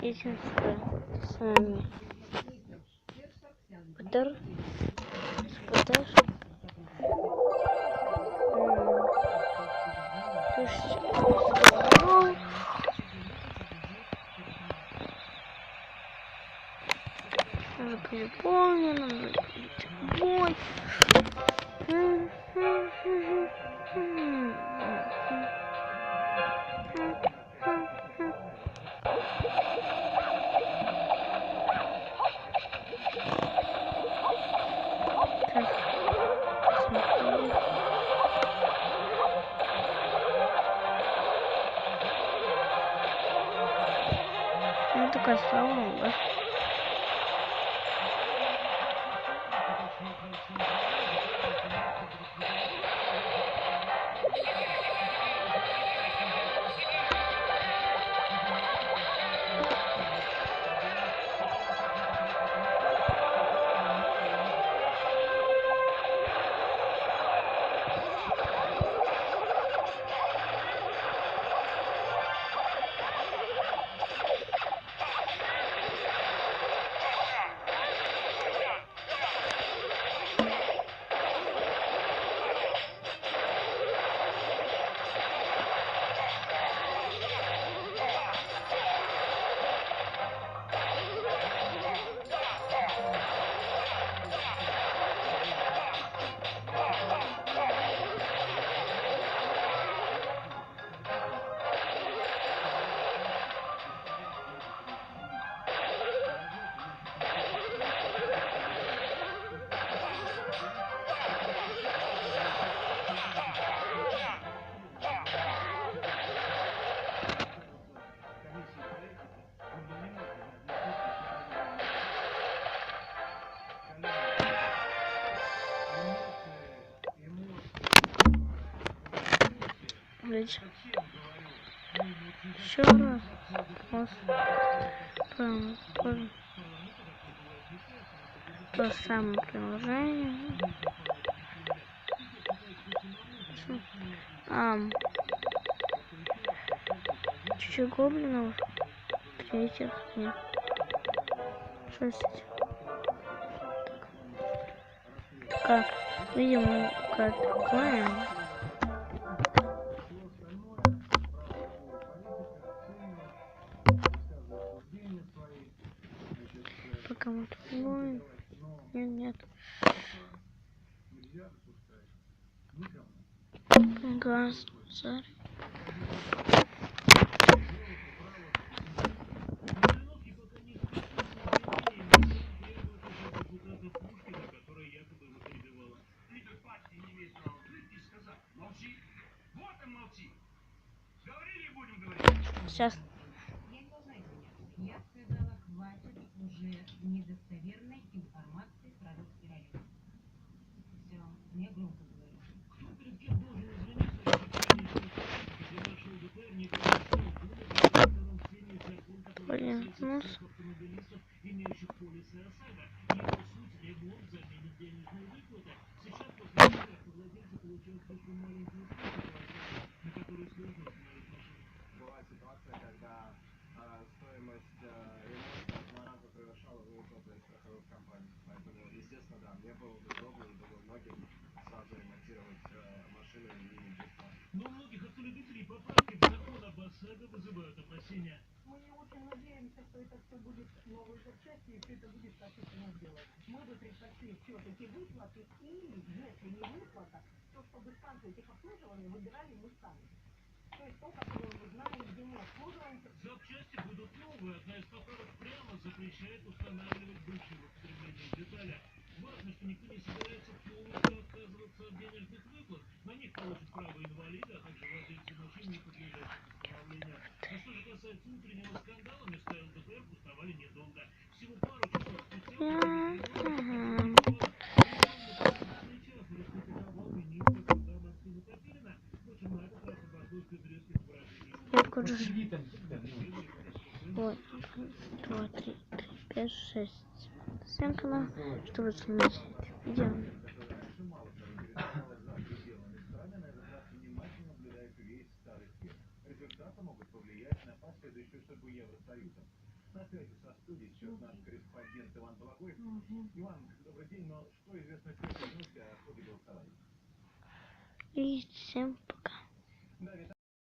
единственное с вами Петр Споташ 1000 уже переполнено, надо пить домой. Ну такая слава, да? Еще раз то самое приложение. Чуть-чуть гоблинов, третьих нет. 6. Так, видим, как такое. Пока мы торгуем. Нет. Газ, царь. Сейчас. Я сказала, хватит уже недостоверной информации про русский район. Все, мне громко говорю. Кто перед кем должен извиниться, где нашел ДТР, не автомобилистов, имеющих полисы ОСАГО. Его суть ремонт, заменит денежные выплаты. Сейчас после этого владельцы получают слишком маленькие сроки, на которые сложно установить машину. Была ситуация, когда стоимость ремонта в 2 раза превышала выплаты страховых компаний. Поэтому, естественно, да, мне было бы удобно и думаю, многим сразу ремонтировать машины и бесплатно. Но у многих автолюбителей поправки в закон об ОСАГО вызывают опасения. Мы не очень надеемся, что это все будет новые запчасти и все это будет качественно сделано. Мы бы предпочли все-таки выплаты или, если не выплата, то чтобы станцию техобслуживания выбирали мы сами. То есть то, которое мы знаем, где мы обслуживаемся. Запчасти будут новые. Одна из поправок прямо запрещает устанавливать бывшие в употреблении детали. Важно, что никто не собирается полностью отказываться от денежных выплат. На них получат право инвалида, а также владельцы машин, не подлежащих восстановлению. А что же касается утреннего скандала, места ЛДПР пустовали недолго. Всего пару часов спустя... Вот, 2, 3, 5, 6. 7 каналов, чтобы смотреть видео. Результаты могут повлиять на последующую судьбу Евросоюза. На связи со студией сейчас наш корреспондент Иван Балакоев. Иван, добрый день, но что известно первой новости о ходе голосования? И всем пока. Да,